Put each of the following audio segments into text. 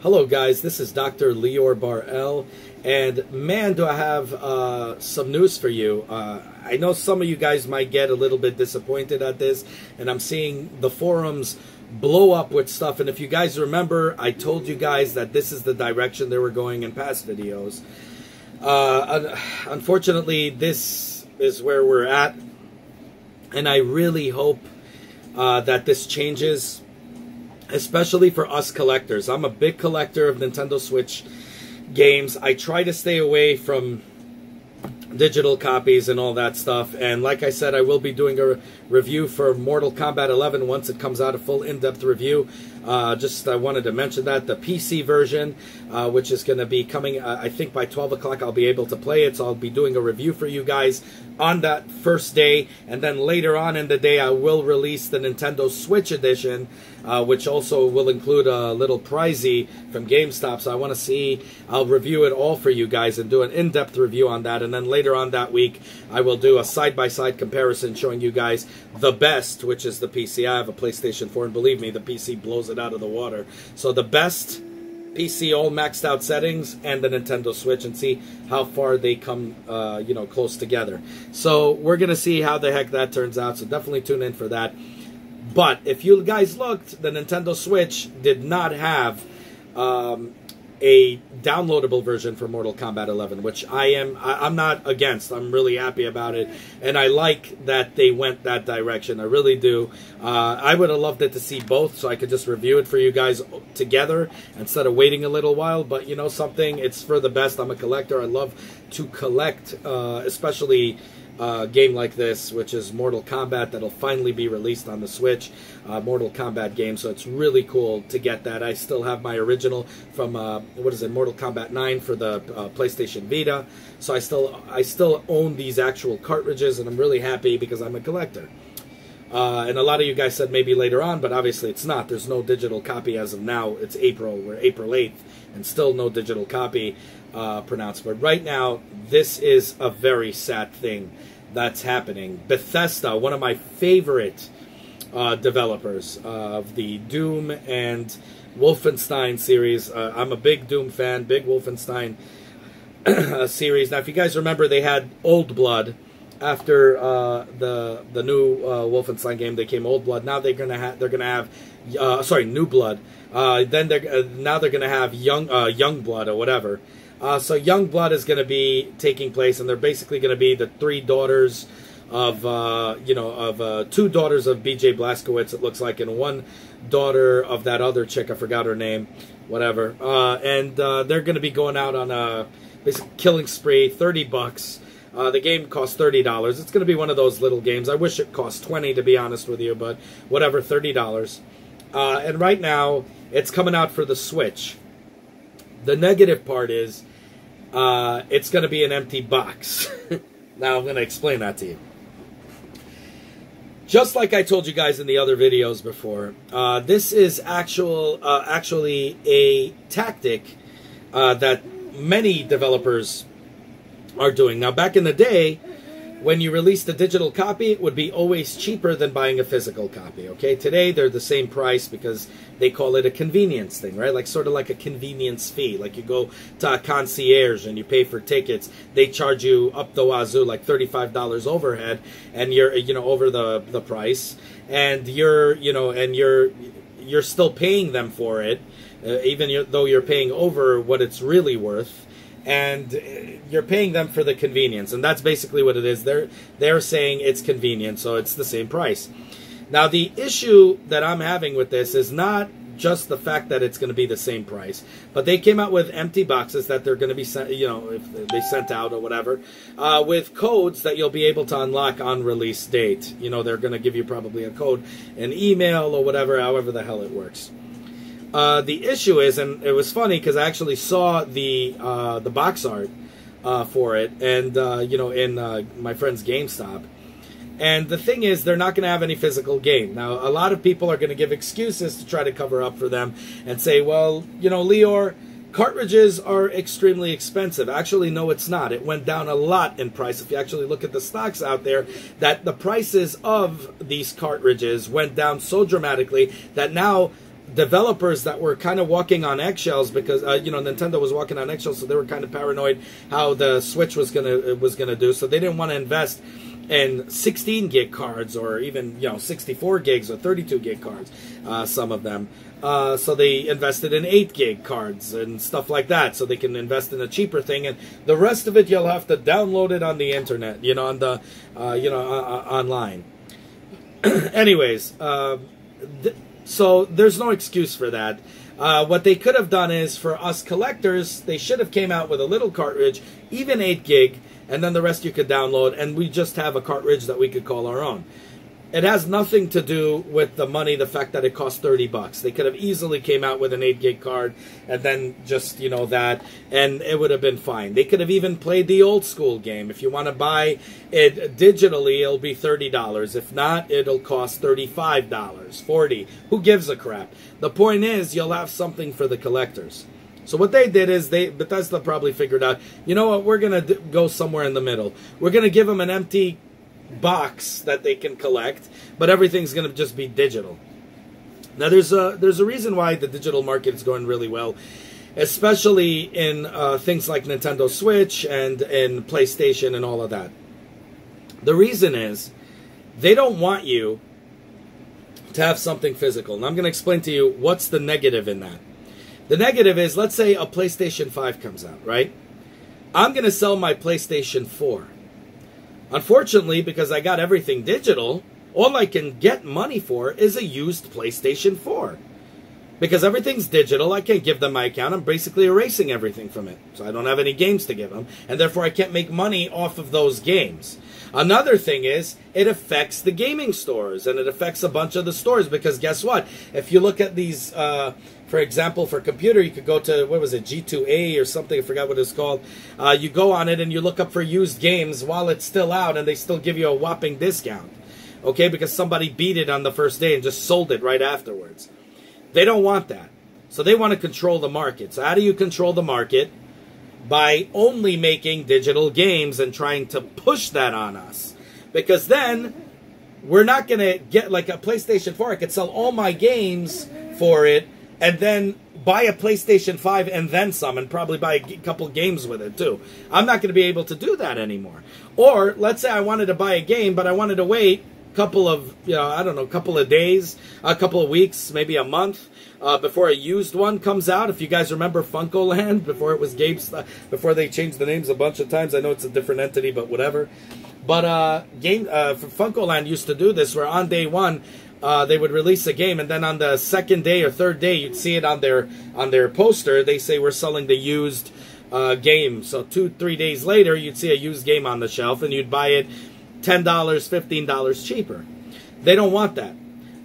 Hello guys, this is Dr. Lior Bar-El, and man, do I have some news for you. I know some of you guys might get a little bit disappointed at this, and I'm seeing the forums blow up with stuff, and if you guys remember, I told you guys that this is the direction they were going in past videos. Unfortunately, this is where we're at, and I really hope that this changes, especially for us collectors. I'm a big collector of Nintendo Switch games. I try to stay away from digital copies and all that stuff. And like I said, I will be doing a review for Mortal Kombat 11 once it comes out, a full in-depth review. I wanted to mention that. The PC version, which is going to be coming, I think by 12 o'clock I'll be able to play it. So I'll be doing a review for you guys on that first day. And then later on in the day, I will release the Nintendo Switch edition, which also will include a little prizey from GameStop. So I want to see, I'll review it all for you guys and do an in-depth review on that. And then later on that week, I will do a side-by-side comparison showing you guys the best, which is the PC. I have a PlayStation 4, and believe me, the PC blows it out of the water. So the best PC, all maxed out settings, and the Nintendo Switch, and see how far they come, close together. So we're going to see how the heck that turns out, so definitely tune in for that. But if you guys looked, the Nintendo Switch did not have a downloadable version for Mortal Kombat 11, which I'm not against. I'm really happy about it, and I like that they went that direction. I really do. I would have loved it to see both, so I could just review it for you guys together instead of waiting a little while. But you know something, it's for the best. I'm a collector. I love to collect, especially game like this, which is Mortal Kombat, that'll finally be released on the Switch, Mortal Kombat game, so it's really cool to get that. I still have my original from, Mortal Kombat 9 for the PlayStation Vita, so I still own these actual cartridges, and I'm really happy because I'm a collector. And a lot of you guys said maybe later on, but obviously it's not. There's no digital copy as of now. It's April. We're April 8th, and still no digital copy pronounced. But right now, this is a very sad thing that's happening. Bethesda, one of my favorite developers of the Doom and Wolfenstein series. I'm a big Doom fan, big Wolfenstein series. Now, if you guys remember, they had Old Blood. After the new Wolfenstein game, they came Old Blood. Now they're gonna have New Blood. Then now they're gonna have Young Blood or whatever. So Young Blood is gonna be taking place, and they're basically gonna be the three daughters of two daughters of B.J. Blazkowicz, it looks like, and one daughter of that other chick. I forgot her name. Whatever. And they're gonna be going out on a basic killing spree. $30. The game costs $30. It's going to be one of those little games. I wish it cost $20, to be honest with you, but whatever, $30. And right now, it's coming out for the Switch. The negative part is, it's going to be an empty box. Now, I'm going to explain that to you. Just like I told you guys in the other videos before, this is actually a tactic that many developers are doing. Now, back in the day, when you released a digital copy, it would be always cheaper than buying a physical copy, okay? Today, they're the same price because they call it a convenience thing, right? Like, sort of like a convenience fee. Like, you go to a concierge and you pay for tickets. They charge you up the wazoo, like $35 overhead, and you're, over the price. And you're still paying them for it, even though you're paying over what it's really worth. And you're paying them for the convenience, and that's basically what it is. They're saying it's convenient, so it's the same price. Now, the issue that I'm having with this is not just the fact that it's going to be the same price, but they came out with empty boxes that they're going to be sent, if they sent out or whatever, with codes that you'll be able to unlock on release date. They're going to give you probably a code, an email or whatever, however the hell it works. The issue is, and it was funny because I actually saw the box art for it, and in my friend's GameStop. And the thing is, they're not going to have any physical game. Now, a lot of people are going to give excuses to try to cover up for them and say, well, Lior, cartridges are extremely expensive. Actually, no, it's not. It went down a lot in price. If you actually look at the stocks out there, that the prices of these cartridges went down so dramatically that now developers that were kind of walking on eggshells because Nintendo was walking on eggshells, so they were kind of paranoid how the Switch was gonna do. So they didn't want to invest in 16 gig cards or even 64 gigs or 32 gig cards. Some of them. So they invested in 8 gig cards and stuff like that, so they can invest in a cheaper thing, and the rest of it you'll have to download it on the internet, on the online. Anyways, so there's no excuse for that. What they could have done is, for us collectors, they should have came out with a little cartridge, even 8 gig, and then the rest you could download, and we just have a cartridge that we could call our own. It has nothing to do with the money, the fact that it costs $30. They could have easily came out with an 8 gig card and then just, that, and it would have been fine. They could have even played the old school game. If you want to buy it digitally, it'll be $30. If not, it'll cost $35, $40. Who gives a crap? The point is, you'll have something for the collectors. So what they did is, Bethesda probably figured out, you know what, we're going to go somewhere in the middle. We're going to give them an empty box that they can collect, but everything's going to just be digital. Now there's a reason why the digital market is going really well, especially in things like Nintendo Switch and in PlayStation and all of that. The reason is they don't want you to have something physical, and I'm going to explain to you what's the negative in that. The negative is, let's say a PlayStation 5 comes out, right? I'm going to sell my PlayStation 4. Unfortunately, because I got everything digital, all I can get money for is a used PlayStation 4. Because everything's digital, I can't give them my account. I'm basically erasing everything from it. So I don't have any games to give them, and therefore I can't make money off of those games. Another thing is, it affects the gaming stores, and it affects a bunch of the stores, because guess what? If you look at these, for example, for computer, you could go to, what was it, G2A or something, I forgot what it's called. You go on it and you look up for used games while it's still out, and they still give you a whopping discount. Okay, because somebody beat it on the first day and just sold it right afterwards. They don't want that. So they want to control the market. So how do you control the market? By only making digital games and trying to push that on us. Because then we're not going to get, like a PlayStation 4. I could sell all my games for it and then buy a PlayStation 5 and then some, and probably buy a couple games with it too. I'm not going to be able to do that anymore. Or let's say I wanted to buy a game, but I wanted to wait couple of, couple of days, a couple of weeks, maybe a month before a used one comes out. If you guys remember Funkoland, before it was GameStop, before they changed the names a bunch of times. I know it's a different entity, but whatever. But Funkoland used to do this, where on day one they would release a game, and then on the second day or third day, you'd see it on their poster. They say we're selling the used game. So 2-3 days later, you'd see a used game on the shelf, and you'd buy it $10, $15 cheaper. They don't want that.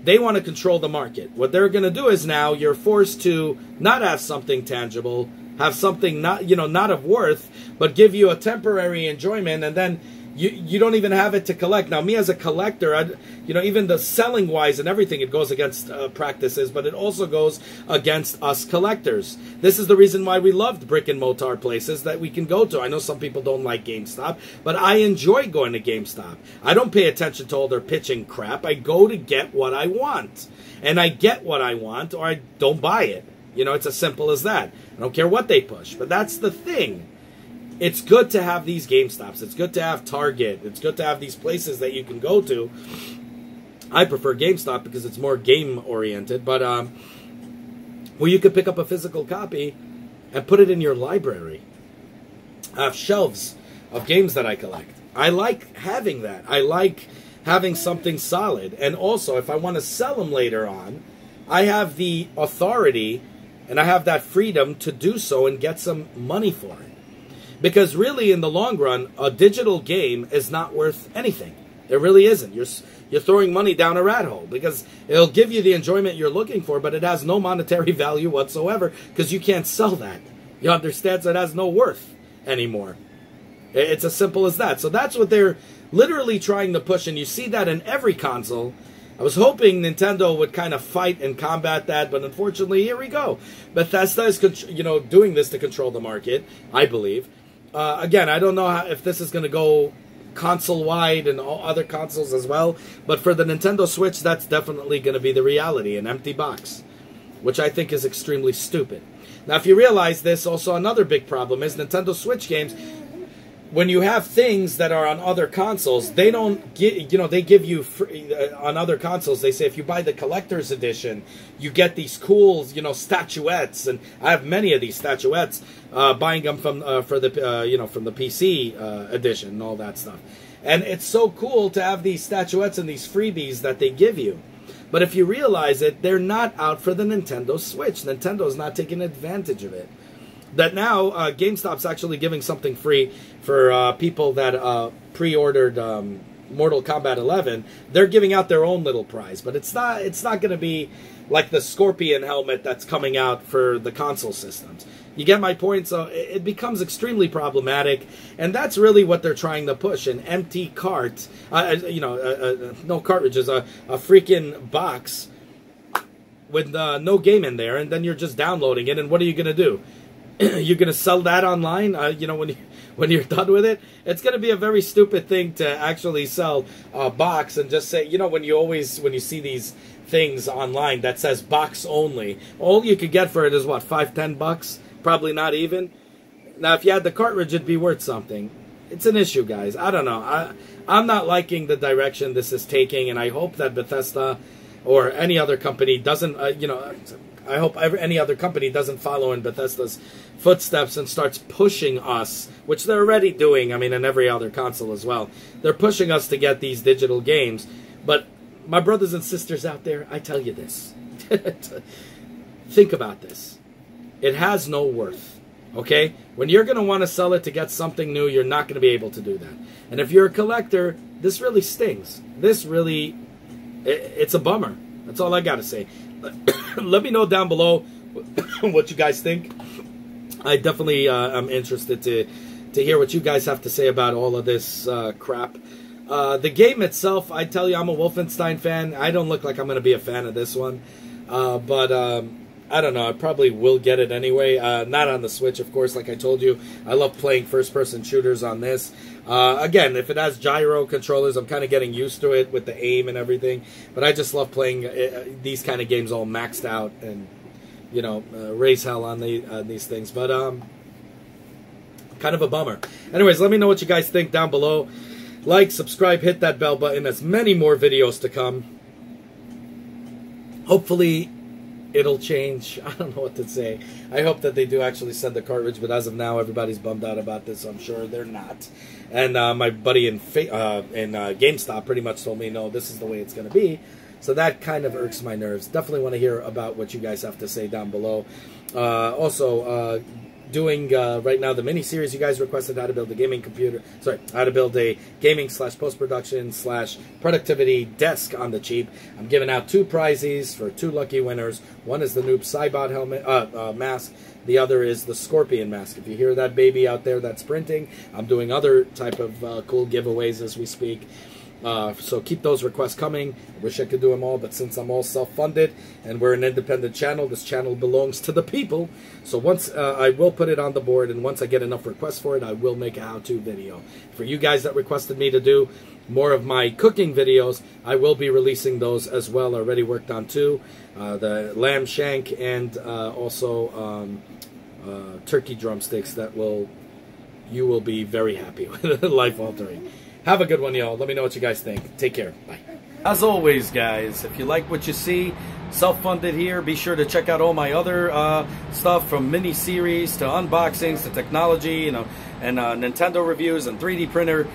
They want to control the market. What they're going to do is, now you're forced to not have something tangible, have something not of worth, but give you a temporary enjoyment, and then you don't even have it to collect. Now, me as a collector, even the selling wise and everything, it goes against practices, but it also goes against us collectors. This is the reason why we loved brick and mortar places that we can go to. I know some people don't like GameStop, but I enjoy going to GameStop. I don't pay attention to all their pitching crap. I go to get what I want, and I get what I want, or I don't buy it. It's as simple as that. I don't care what they push, but that's the thing. It's good to have these GameStops. It's good to have Target. It's good to have these places that you can go to. I prefer GameStop because it's more game-oriented, but where you could pick up a physical copy and put it in your library. I have shelves of games that I collect. I like having that. I like having something solid. And also, if I want to sell them later on, I have the authority and I have that freedom to do so and get some money for it. Because really, in the long run, a digital game is not worth anything. It really isn't. You're throwing money down a rat hole, because it'll give you the enjoyment you're looking for, but it has no monetary value whatsoever, because you can't sell that. You understand? So it has no worth anymore. It's as simple as that. So that's what they're literally trying to push, and you see that in every console. I was hoping Nintendo would kind of fight and combat that, but unfortunately, here we go. Bethesda is, doing this to control the market, I believe. Again, I don't know if this is going to go console-wide and all other consoles as well, but for the Nintendo Switch, that's definitely going to be the reality, an empty box. which I think is extremely stupid. Now, if you realize this, also another big problem is Nintendo Switch games, when you have things that are on other consoles, they don't get, they give you free, on other consoles, they say if you buy the collector's edition, you get these cool, statuettes, and I have many of these statuettes, buying them from from the PC edition and all that stuff. And it's so cool to have these statuettes and these freebies that they give you. But if you realize it, they're not out for the Nintendo Switch. Nintendo's not taking advantage of it. That now, GameStop's actually giving something free for people that pre-ordered Mortal Kombat 11. They're giving out their own little prize, but it's not going to be like the Scorpion helmet that's coming out for the console systems. You get my point? So it becomes extremely problematic, and that's really what they're trying to push: an empty cart, no cartridges, a freaking box with no game in there, and then you're just downloading it. And what are you going to do? You're going to sell that online, when you're done with it? It's going to be a very stupid thing to actually sell a box and just say, when you see these things online that says box only, all you could get for it is what, $5-10? Probably not even. Now, if you had the cartridge, it'd be worth something. It's an issue, guys. I don't know. I'm not liking the direction this is taking, and I hope that Bethesda or any other company doesn't, I hope any other company doesn't follow in Bethesda's footsteps and starts pushing us, which they're already doing, in every other console as well. They're pushing us to get these digital games. But my brothers and sisters out there, I tell you this. Think about this. It has no worth, okay? When you're going to want to sell it to get something new, you're not going to be able to do that. And if you're a collector, this really stings. It's a bummer. That's all I got to say. Let me know down below what you guys think. I definitely am interested to hear what you guys have to say about all of this crap. The game itself, I tell you, I'm a Wolfenstein fan. I don't look like I'm going to be a fan of this one. But I don't know. I probably will get it anyway. Not on the Switch, of course, like I told you. I love playing first-person shooters on this. Again, if it has gyro controllers, I'm kind of getting used to it with the aim and everything. But I just love playing these kind of games all maxed out and, raise hell on these things. But kind of a bummer. Anyways, let me know what you guys think down below. Like, subscribe, hit that bell button. There's many more videos to come. Hopefully it'll change. I don't know what to say. I hope that they do actually send the cartridge, but as of now, everybody's bummed out about this. So I'm sure they're not. And my buddy in GameStop pretty much told me, no, this is the way it's going to be. So that kind of irks my nerves. Definitely want to hear about what you guys have to say down below. Also, doing right now the mini-series you guys requested, how to build a gaming computer, how to build a gaming / post-production / productivity desk on the cheap. I'm giving out 2 prizes for 2 lucky winners. One is the Noob Saibot helmet mask. The other is the Scorpion mask. If you hear that baby out there that's sprinting, I'm doing other type of cool giveaways as we speak. So keep those requests coming. I wish I could do them all, but since I'm all self-funded and we're an independent channel, this channel belongs to the people. So once I will put it on the board, and once I get enough requests for it, I will make a how-to video. For you guys that requested me to do more of my cooking videos, I will be releasing those as well. I already worked on 2, the lamb shank and also turkey drumsticks that you will be very happy with. Life-altering. Have a good one, y'all. Let me know what you guys think. Take care. Bye. As always, guys, if you like what you see, self-funded here, be sure to check out all my other stuff, from mini-series to unboxings to technology, and Nintendo reviews and 3D printer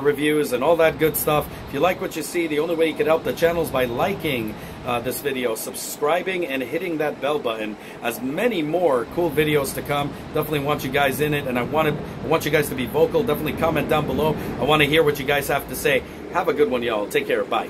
reviews and all that good stuff. If you like what you see, the only way you can help the channel is by liking this video, subscribing, and hitting that bell button. As many more cool videos to come. Definitely want you guys in it, and I want you guys to be vocal. Definitely comment down below. I want to hear what you guys have to say. Have a good one, y'all. Take care. Bye.